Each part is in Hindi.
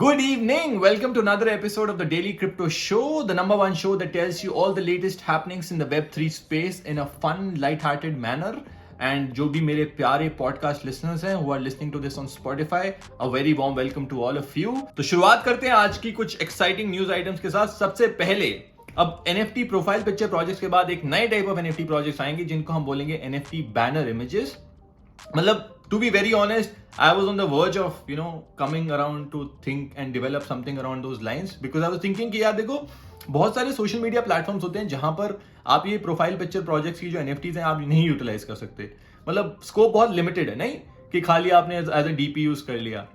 Good evening. Welcome to another episode of the Daily Crypto Show, the number one show that tells you all the latest happenings in the Web3 space in a fun, light-hearted manner. And जो भी मेरे प्यारे podcast listeners हैं who are listening to this on Spotify, a very warm welcome to all of you. तो शुरुआत करते हैं आज की कुछ exciting news items के साथ. सबसे पहले अब NFT प्रोफाइल पिक्चर प्रोजेक्ट्स के बाद एक नए टाइप ऑफ NFT प्रोजेक्ट्स आएंगे जिनको हम बोलेंगे NFT बैनर इमेजेस. मतलब to be very honest, I was on the verge of coming around to think and develop something around those lines because I was thinking कि यार देखो बहुत सारे सोशल मीडिया प्लेटफॉर्म्स होते हैं जहां पर आप ये प्रोफाइल पिक्चर प्रोजेक्ट्स की जो NFTs हैं आप नहीं यूटिलाइज कर सकते. मतलब स्कोप बहुत लिमिटेड है, नहीं कि खाली आपने एज अ DP यूज कर लिया.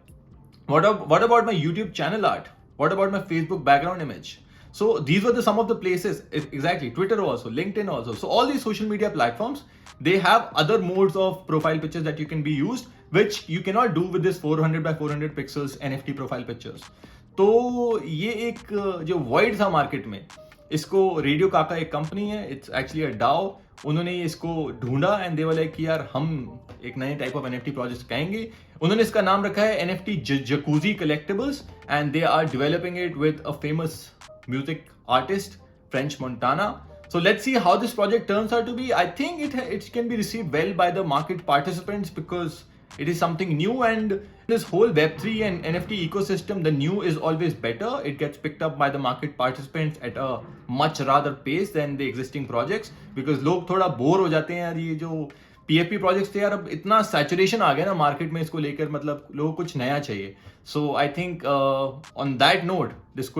What about my YouTube channel art? What about my Facebook background image? So these were some of the places, exactly, Twitter also, LinkedIn also. So all these social media platforms, they have other modes of profile pictures that you can be used, which you cannot do with this 400 by 400 pixels NFT profile pictures. तो ये एक जो void था मार्केट में, इसको रेडियो काका एक कंपनी है, इट्स एक्चुअली अ DAO. उन्होंने इसको ढूंढा एंड दे वर लाइक कि यार हम एक नए टाइप ऑफ NFT प्रोजेक्ट कहेंगे. उन्होंने इसका नाम रखा है NFT Jacuzzi collectibles and they are developing it with a famous music artist French Montana. So let's see how this project turns out to be. I think it can be received well by the market participants because it is something new, and this whole Web3 and NFT ecosystem, the new is always better. It gets picked up by the market participants at a much rather pace than the existing projects because लोग थोड़ा बोर हो जाते हैं यार. ये जो PFP प्रोजेक्ट्स थे यार, अब इतना सैचुरेशन आ गया ना मार्केट में इसको लेकर, मतलब लोगों को कुछ नया चाहिए. So I think on that note this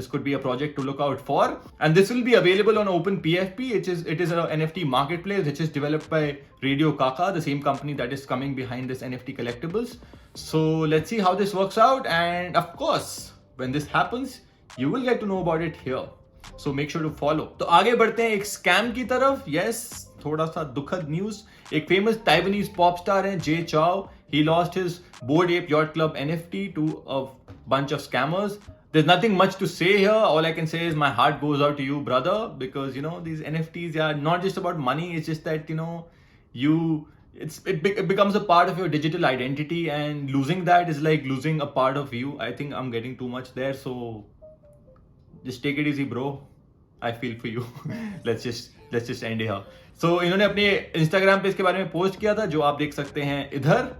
could be a project to look out for, and this will be available on OpenPFP. It is a NFT marketplace which is developed by Radio Kaka, the same company that is coming behind this NFT collectibles. So let's see how this works out, and of course when this happens you will get to know about it here, so make sure to follow. तो आगे बढ़ते हैं एक स्कैम की तरफ. Yes, थोड़ा सा दुखद न्यूज. एक फेमस ताइवानीज पॉप स्टार हैं Jay Chou. He lost his Bored Ape Yacht Club NFT to a bunch of scammers. There's nothing much to say here. All I can say is my heart goes out to you, brother, because these NFTs are not just about money. It's just that it becomes a part of your digital identity, and losing that is like losing a part of you. I think I'm getting too much there, so just take it easy, bro. I feel for you. let's just end here. So इन्होंने अपने Instagram पे इसके बारे में पोस्ट किया था, जो आप देख सकते हैं इधर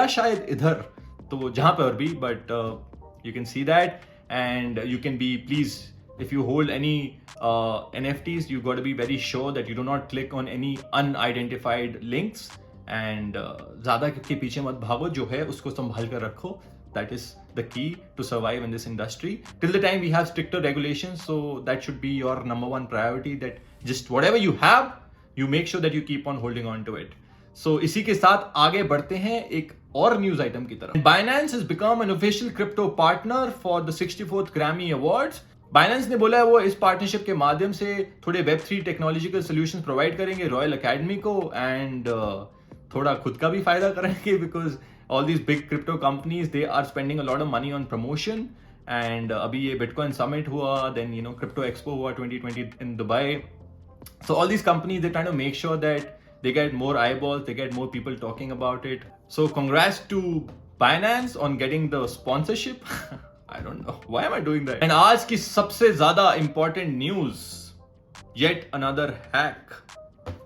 या शायद इधर, तो जहां पर भी, but you can see that. And you can be, please, if you hold any NFTs, you got to be very sure that you do not click on any unidentified links, and ज़्यादा के पीछे मत भागो. जो है उसको संभाल कर रखो. That is the key to survive in this industry. Till the time we have stricter regulations, so that should be your number one priority, that just whatever you have, you make sure that you keep on holding on to it. So इसी के साथ आगे बढ़ते हैं एक और न्यूज आइटम की तरफ. Binance has become an official crypto partner for the 64th Grammy Awards. Binance ने बोला है वो इस पार्टनरशिप के माध्यम से थोड़े Web3 टेक्नोलॉजिकल सॉल्यूशंस प्रोवाइड करेंगे रॉयल अकेडमी को, एंड थोड़ा खुद का भी फायदा करेंगे because all these big crypto companies they are spending a lot of money on promotion. And अभी ये बिटकॉइन समिट हुआ, देन क्रिप्टो एक्सपो हुआ 2020 in Dubai. So all these companies, they're trying to make sure that they get more eyeballs, they get more people talking about it. So congrats to Binance on getting the sponsorship. I don't know. Why am I doing that? And आज की सबसे ज़्यादा important news, yet another hack.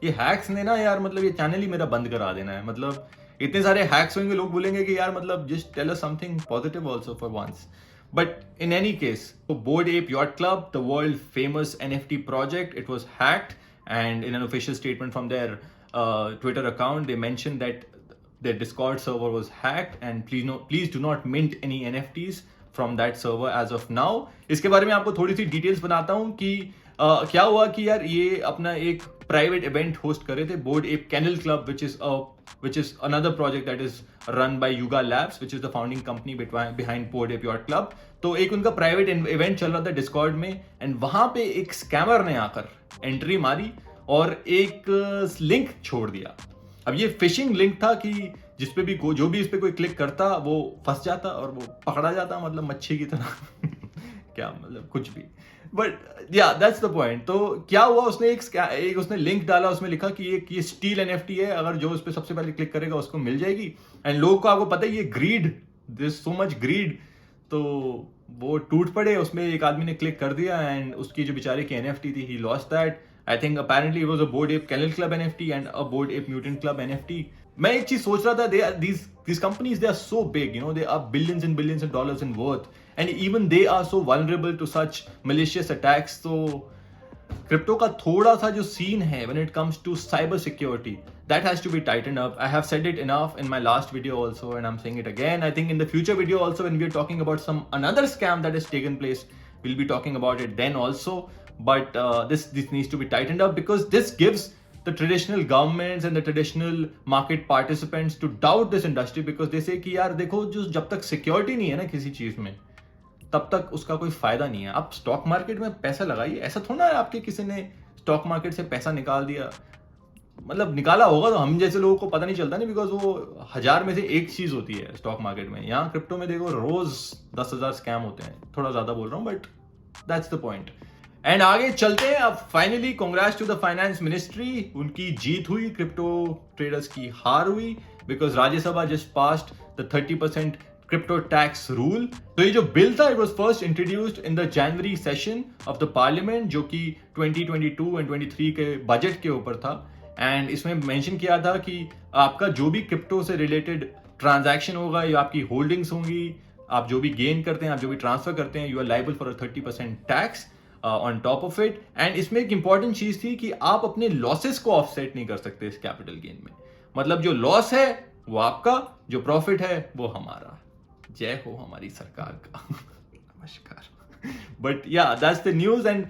ये hacks ने ना यार, मतलब ये चैनल ही मेरा बंद करा देना है. मतलब इतने सारे hacks होंगे, लोग बोलेंगे कि यार मतलब just tell us something positive also for once. But in any case, Bored Ape Yacht Club, the world famous NFT project, it was hacked, and in an official statement from their Twitter account, they mentioned that their Discord server was hacked, and please do not mint any NFTs from that server as of now. इसके बारे में आपको थोड़ी सी डिटेल्स बनाता हूँ कि क्या हुआ कि यार ये अपना एक प्राइवेट इवेंट होस्ट कर रहे थे, Bored Ape Kennel Club, which is another project that is run by Yuga Labs, which is the founding company behind Bored Ape Yacht Club. तो एक उनका प्राइवेट इवेंट चल रहा था डिस्कॉर्ड में, एंड वहां पे एक स्कैमर ने आकर एंट्री मारी और एक लिंक छोड़ दिया. अब ये फिशिंग लिंक था कि जिसपे भी जो भी इस पे कोई क्लिक करता वो फंस जाता और वो पकड़ा जाता, मतलब मच्छी की तरह. क्या मतलब कुछ भी, बट या दैट्स द पॉइंट. तो क्या हुआ, उसने उसने लिंक डाला, उसमें लिखा कि ये स्टील NFT है, अगर जो उस पर सबसे पहले क्लिक करेगा उसको मिल जाएगी. एंड लोगों को, आपको पता है ये greed, this so much greed तो वो टूट पड़े, उसमें एक आदमी ने क्लिक कर दिया एंड उसकी जो बेचारे की NFT थी, he lost that. I think apparently it was a Bored Ape Kennel Club NFT and a Bored Ape Mutant Club NFT। मैं एक चीज सोच रहा था, they are these companies, they are so big, you know, they are billions and dollars in worth, and even they are so vulnerable to such malicious attacks. So crypto का थोड़ा सा जो सीन है when it comes to cyber security, that has to be tightened up. I have said it enough in my last video also, and I'm saying it again. I think in the future video also, when we are talking about some another scam that has taken place, we'll be talking about it then also. But this needs to be tightened up, because this gives the traditional governments and the traditional market participants to doubt this industry, because they say कि यार देखो, जो जब तक सिक्योरिटी नहीं है ना किसी चीज में, तब तक उसका कोई फायदा नहीं है। आप स्टॉक मार्केट में पैसा लगाइए, ऐसा थोड़ा है आपके किसी ने स्टॉक मार्केट से पैसा निकाल दिया, मतलब निकाला होगा तो हम जैसे लोगों को पता नहीं चलता नहीं, बिकॉज वो 1000 में से एक चीज होती है स्टॉक मार्केट में। यहाँ क्रिप्टो में देखो रोज 10,000 स्कैम होते हैं, थोड़ा ज्यादा बोल रहा हूँ but that's the point. And आगे चलते हैं। अब finally congrats to the finance ministry, उनकी जीत हुई, क्रिप्टो ट्रेडर्स की हार हुई, because Rajya Sabha just passed the 30% crypto tax rule. तो ये जो बिल था, it was first introduced in the January session of the parliament, जो कि 2022 एंड 23 के बजट के ऊपर था। एंड इसमें मेंशन किया था कि आपका जो भी क्रिप्टो से रिलेटेड ट्रांजैक्शन होगा या आपकी होल्डिंग्स होंगी, आप जो भी गेन करते हैं, आप जो भी ट्रांसफर करते हैं, you are liable for a 30% tax on top of it. And इसमें एक इंपॉर्टेंट चीज थी कि आप अपने लॉसेस को ऑफसेट नहीं कर सकते इस कैपिटल गेन में। मतलब जो लॉस है वो आपका, जो प्रॉफिट है वो हमारा। जय हो हमारी सरकार का। नमस्कार। बट या that's the news. And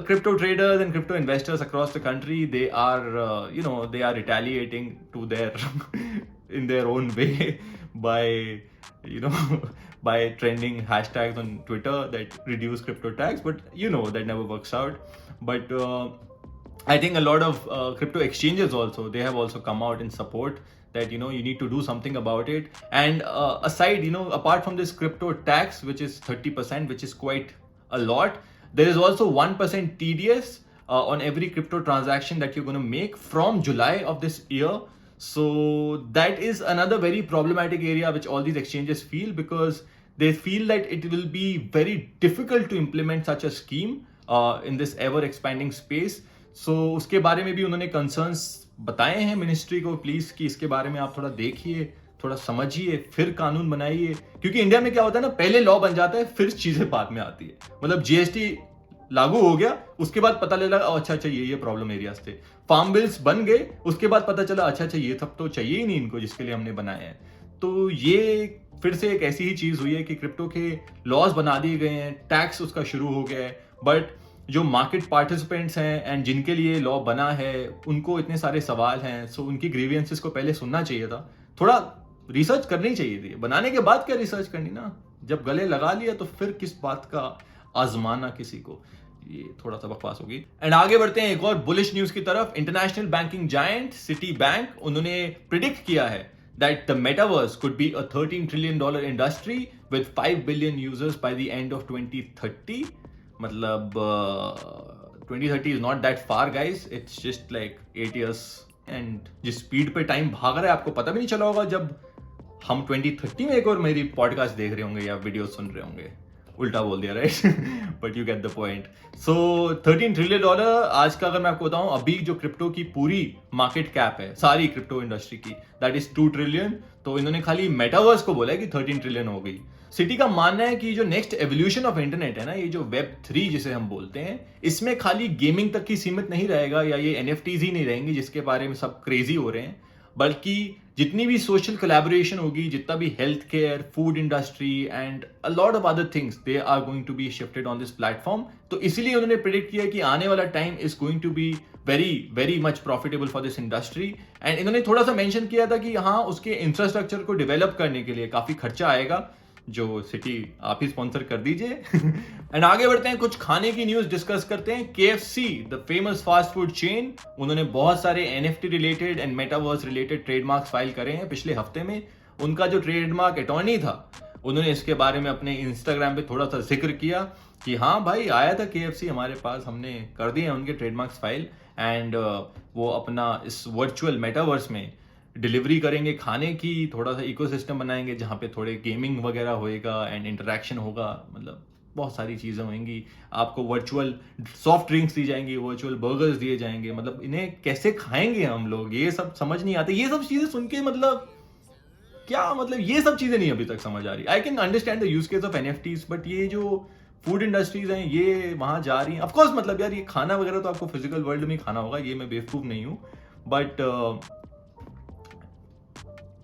crypto traders and crypto investors across the country, they are they are retaliating to their in their own way by by trending hashtags on Twitter that reduce crypto tax, but that never works out. But I think a lot of crypto exchanges also, they have also come out in support that you need to do something about it. And aside, apart from this crypto tax, which is 30%, which is quite a lot, there is also 1% TDS on every crypto transaction that you're going to make from July of this year. So that is another very problematic area which all these exchanges feel, because they feel that it will be very difficult to implement such a scheme in this ever expanding space. So उसके बारे में भी उन्होंने concerns बताए हैं मिनिस्ट्री को, प्लीज कि इसके बारे में आप थोड़ा देखिए, थोड़ा समझिए, फिर कानून बनाइए। क्योंकि इंडिया में क्या होता है ना, पहले लॉ बन जाता है, फिर चीजें बाद में आती है। मतलब जीएसटी लागू हो गया, उसके बाद पता लगा अच्छा ये प्रॉब्लम एरियाज थे। फार्म बिल्स बन गए, उसके बाद पता चला अच्छा ये सब तो चाहिए ही नहीं इनको, जिसके लिए हमने बनाए हैं। तो ये फिर से एक ऐसी ही चीज हुई है कि क्रिप्टो के लॉज बना दिए गए हैं, टैक्स उसका शुरू हो गया है, बट जो मार्केट पार्टिसिपेंट्स हैं एंड जिनके लिए लॉ बना है, उनको इतने सारे सवाल हैं। सो उनकी ग्रीवियंसेस को पहले सुनना चाहिए था, थोड़ा रिसर्च करनी चाहिए थी। बनाने के बाद क्या रिसर्च करनी ना, जब गले लगा लिया तो फिर किस बात का आजमाना किसी को, ये थोड़ा सा बकवास होगी। एंड आगे बढ़ते हैं एक और बुलिश न्यूज की तरफ। International banking giant city bank, उन्होंने प्रिडिक्ट किया है that the metaverse could be a $13 trillion industry with 5 billion users by the end of 2030. मतलब 2030 is not that far guys, it's just like 8 years. And जिस स्पीड पे टाइम भाग रहा है, आपको पता भी नहीं चला होगा जब हम 2030 में एक और मेरी पॉडकास्ट देख रहे होंगे या वीडियो सुन रहे होंगे। उल्टा बोल दिया right, but you get the point. So $13 trillion आज का अगर मैं आपको बताऊं, अभी जो क्रिप्टो की पूरी मार्केट कैप है सारी क्रिप्टो इंडस्ट्री की, दैट इज 2 ट्रिलियन। तो इन्होंने खाली मेटावर्स को बोला है कि 13 ट्रिलियन हो गई। सिटी का मानना है कि जो नेक्स्ट एवोल्यूशन ऑफ इंटरनेट है ना, ये जो वेब 3 जिसे हम बोलते हैं, इसमें खाली गेमिंग तक की सीमित नहीं रहेगा, या ये NFTs ही नहीं रहेंगी जिसके बारे में सब क्रेजी हो रहे हैं, बल्कि जितनी भी सोशल कोलैबोरेशन होगी, जितना भी health care, food industry and a lot of other things, they are going to be shifted on this platform. तो इसीलिए उन्होंने प्रेडिक्ट किया कि आने वाला time is going to be very very much profitable for this industry. And इन्होंने थोड़ा सा मेंशन किया था कि हाँ, उसके इंफ्रास्ट्रक्चर को डेवलप करने के लिए काफी खर्चा आएगा, जो सिटी आप ही स्पॉन्सर कर दीजिए। एंड आगे बढ़ते हैं, कुछ खाने की न्यूज डिस्कस करते हैं। KFC, the famous fast food chain, उन्होंने बहुत सारे NFT related and metaverse related trademarks file करे हैं पिछले हफ्ते में। उनका जो ट्रेडमार्क अटॉर्नी था, उन्होंने इसके बारे में अपने इंस्टाग्राम पे थोड़ा सा जिक्र किया कि हाँ भाई, आया था KFC हमारे पास, हमने कर दिए उनके ट्रेडमार्क्स फाइल, एंड वो अपना इस वर्चुअल मेटावर्स में डिलीवरी करेंगे खाने की, थोड़ा सा इकोसिस्टम बनाएंगे जहाँ पे थोड़े गेमिंग वगैरह होएगा एंड इंटरेक्शन होगा, मतलब बहुत सारी चीज़ें होंगी। आपको वर्चुअल सॉफ्ट ड्रिंक्स दी जाएंगी, वर्चुअल बर्गर्स दिए जाएंगे, मतलब इन्हें कैसे खाएंगे हम लोग, ये सब समझ नहीं आते। ये सब चीज़ें सुन के मतलब क्या, मतलब ये सब चीज़ें नहीं अभी तक समझ आ रही। I can understand the use case of NFTs, but ये जो फूड इंडस्ट्रीज हैं ये वहां जा रही हैं। ऑफकोर्स मतलब यार ये खाना वगैरह तो आपको फिजिकल वर्ल्ड में ही खाना होगा, ये मैं बेवकूफ़ नहीं हूँ, बट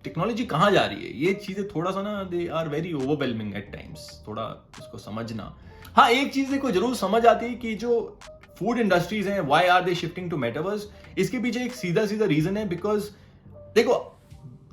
टेक्नोलॉजी कहाँ जा रही है, ये चीजें थोड़ा सा ना they are very overwhelming at times, थोड़ा इसको समझना। हाँ, एक चीज देखो जरूर समझ आती है कि जो फूड इंडस्ट्रीज हैं, why are they shifting to metaverse, इसके पीछे एक सीधा सीधा रीजन है। बिकॉज देखो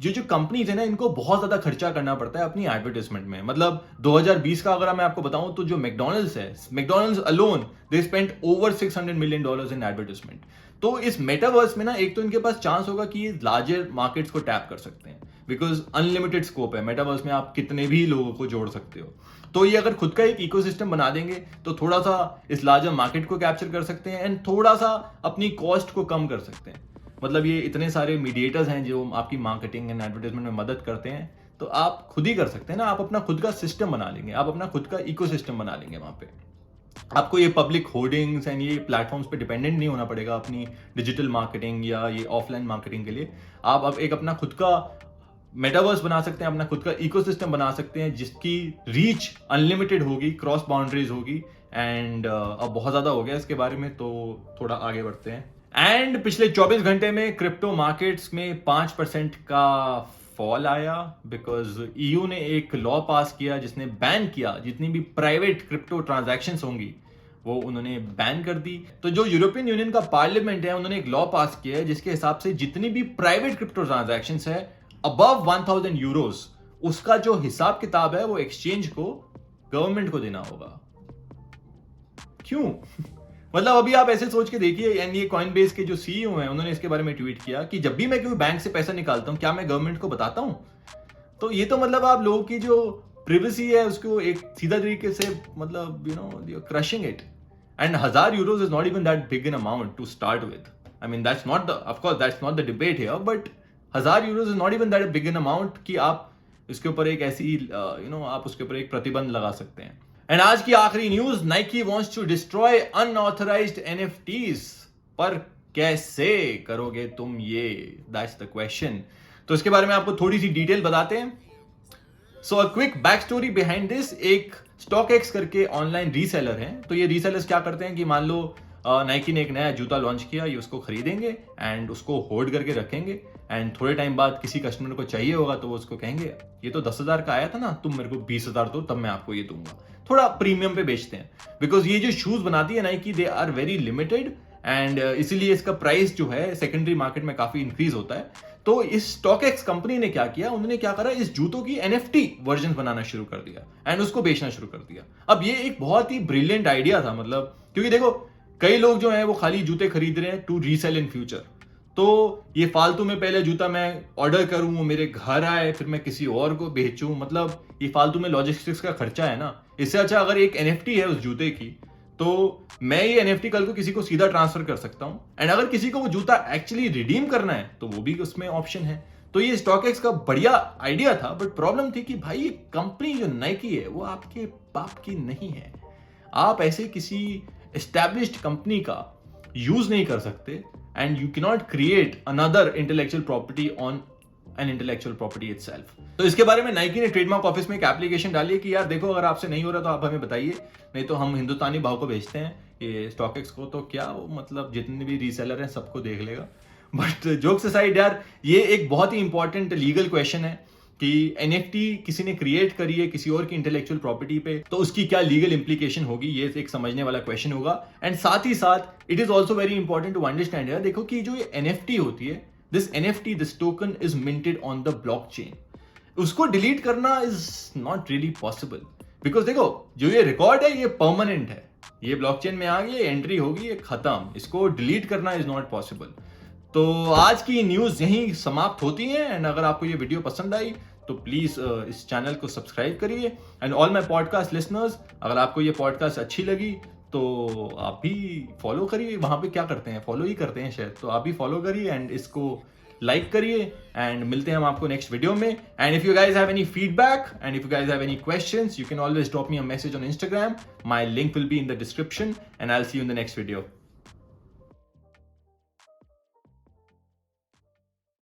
जो कंपनीज है ना, इनको बहुत ज्यादा खर्चा करना पड़ता है अपनी एडवर्टाइजमेंट में। मतलब 2020 का अगर मैं आपको बताऊं तो जो मैकडोनल्ड्स है, McDonald's alone they spend over $600 million in advertisement. तो इस मेटावर्स में ना एक तो इनके पास चांस होगा कि ये लार्जर मार्केट्स को टैप कर सकते हैं, बिकॉज अनलिमिटेड स्कोप है मेटावर्स में, आप कितने भी लोगों को जोड़ सकते हो। तो ये अगर खुद का एक इकोसिस्टम बना देंगे तो थोड़ा सा इस लार्जर मार्केट को कैप्चर कर सकते हैं एंड थोड़ा सा अपनी कॉस्ट को कम कर सकते हैं। मतलब ये इतने सारे मीडिएटर्स हैं जो आपकी मार्केटिंग एंड एडवर्टाइजमेंट में मदद करते हैं, तो आप खुद ही कर सकते हैं ना। आप अपना खुद का सिस्टम बना लेंगे, आप अपना खुद का इकोसिस्टम बना लेंगे। वहां पे आपको ये पब्लिक होर्डिंग्स एंड ये प्लेटफॉर्म्स पे डिपेंडेंट नहीं होना पड़ेगा अपनी डिजिटल मार्केटिंग या ये ऑफलाइन मार्केटिंग के लिए। आप अब एक अपना खुद का मेटावर्स बना सकते हैं, अपना खुद का इकोसिस्टम बना सकते हैं जिसकी रीच अनलिमिटेड होगी, क्रॉस बाउंड्रीज होगी। एंड अब बहुत ज्यादा हो गया इसके बारे में, तो थोड़ा आगे बढ़ते हैं। एंड पिछले 24 घंटे में क्रिप्टो मार्केट्स में 5% का फॉल आया, बिकॉज ईयू ने एक लॉ पास किया जिसने बैन किया जितनी भी प्राइवेट क्रिप्टो ट्रांजैक्शंस होंगी वो उन्होंने बैन कर दी। तो जो यूरोपियन यूनियन का पार्लियामेंट है, उन्होंने एक लॉ पास किया है जिसके हिसाब से जितनी भी प्राइवेट क्रिप्टो ट्रांजैक्शंस है अबव 1000 यूरोस, उसका जो हिसाब किताब है वो एक्सचेंज को, गवर्नमेंट को देना होगा। क्यों? मतलब अभी आप ऐसे सोच के देखिए, एंड ये कॉइनबेस के जो सीईओ हैं उन्होंने इसके बारे में ट्वीट किया कि जब भी मैं कोई बैंक से पैसा निकालता हूं क्या मैं गवर्नमेंट को बताता हूं? तो ये तो मतलब आप लोगों की जो प्रिवेसी है उसको एक सीधा तरीके से मतलब you crushing it. And 1000 euros is not even that big an amount to start with. I mean that's not the, of course that's not the debate here, but 1000 euros is not even that big an amount कि आप इसके ऊपर एक ऐसी आप उसके ऊपर एक प्रतिबंध लगा सकते हैं। एंड आज की आखिरी news, Nike wants to destroy unauthorized NFTs. पर कैसे करोगे तुम ये, दैट्स द क्वेश्चन। तो इसके बारे में आपको थोड़ी सी डिटेल बताते हैं। So a quick back story behind this. एक StockX करके ऑनलाइन रीसेलर है। तो ये रीसेलर्स क्या करते हैं कि मान लो नाइकी ने एक नया जूता लॉन्च किया, ये उसको खरीदेंगे एंड उसको होल्ड करके रखेंगे एंड थोड़े टाइम बाद किसी कस्टमर को चाहिए होगा तो वो उसको कहेंगे ये तो 10,000 का आया था ना, तुम मेरे को 20,000 दो तब मैं आपको ये दूंगा। थोड़ा प्रीमियम पे बेचते हैं, बिकॉज ये जो शूज बनाती है Nike they are very limited and इसीलिए इसका प्राइस जो है सेकेंडरी मार्केट में काफी इंक्रीज होता है। तो इस StockX कंपनी ने क्या किया, उन्होंने क्या करा, इस जूतों की NFT वर्जन बनाना शुरू कर दिया एंड उसको बेचना शुरू कर दिया। अब ये एक बहुत ही ब्रिलियंट आइडिया था, मतलब क्योंकि देखो कई लोग जो हैं वो खाली जूते खरीद रहे हैं टू रीसेल इन फ्यूचर। तो ये फालतू में पहले जूता मैं ऑर्डर करूं, वो मेरे घर आए, फिर मैं किसी और को बेचूं, मतलब ये फालतू में लॉजिस्टिक्स का खर्चा है ना। इससे अच्छा अगर एक NFT है उस जूते की, तो मैं ये NFT कल को किसी को सीधा ट्रांसफर कर सकता हूं एंड अगर किसी को वो जूता एक्चुअली रिडीम करना है तो वो भी उसमें ऑप्शन है। तो ये StockX का बढ़िया आइडिया था, बट प्रॉब्लम थी कि भाई ये कंपनी जो नाइकी है वो आपके बाप की नहीं है। आप ऐसे किसी एस्टैब्लिश्ड कंपनी का यूज नहीं कर सकते and you can not create another intellectual property on an intellectual property itself. तो इसके बारे में नाइकी ने ट्रेडमार्क ऑफिस में एक एप्लीकेशन डाली है कि यार देखो अगर आपसे नहीं हो रहा तो आप हमें बताइए, नहीं तो हम हिंदुस्तानी भाव को भेजते हैं ये StockX को, तो क्या वो मतलब जितने भी रीसेलर हैं सबको देख लेगा। बट जोक्स असाइड यार, ये एक बहुत ही इंपॉर्टेंट लीगल क्वेश्चन है कि NFT किसी ने क्रिएट करी है किसी और की इंटेलेक्चुअल प्रॉपर्टी पे, तो उसकी क्या लीगल इंप्लीकेशन होगी, ये एक समझने वाला क्वेश्चन होगा। एंड साथ ही साथ it is also very important to understand यार, देखो कि जो ये NFT होती है, this NFT, this token is minted on the blockchain. उसको डिलीट करना is not really possible, because देखो जो ये रिकॉर्ड है ये परमानेंट है, ये ब्लॉकचेन में आ गई, एंट्री होगी, ये खत्म, इसको डिलीट करना इज नॉट पॉसिबल। तो आज की न्यूज यहीं समाप्त होती है एंड अगर आपको ये वीडियो पसंद आई तो प्लीज इस चैनल को सब्सक्राइब करिए। And all my podcast listeners, अगर आपको ये पॉडकास्ट अच्छी लगी तो आप भी फॉलो करिए। वहां पे क्या करते हैं, फॉलो ही करते हैं शायद, तो आप भी फॉलो करिए एंड इसको लाइक करिए एंड मिलते हैं हम आपको नेक्स्ट वीडियो में. And if you guys have any feedback and if you guys have any questions, you can always drop me a message on Instagram. My link will be in the description and I'll see you in the next video.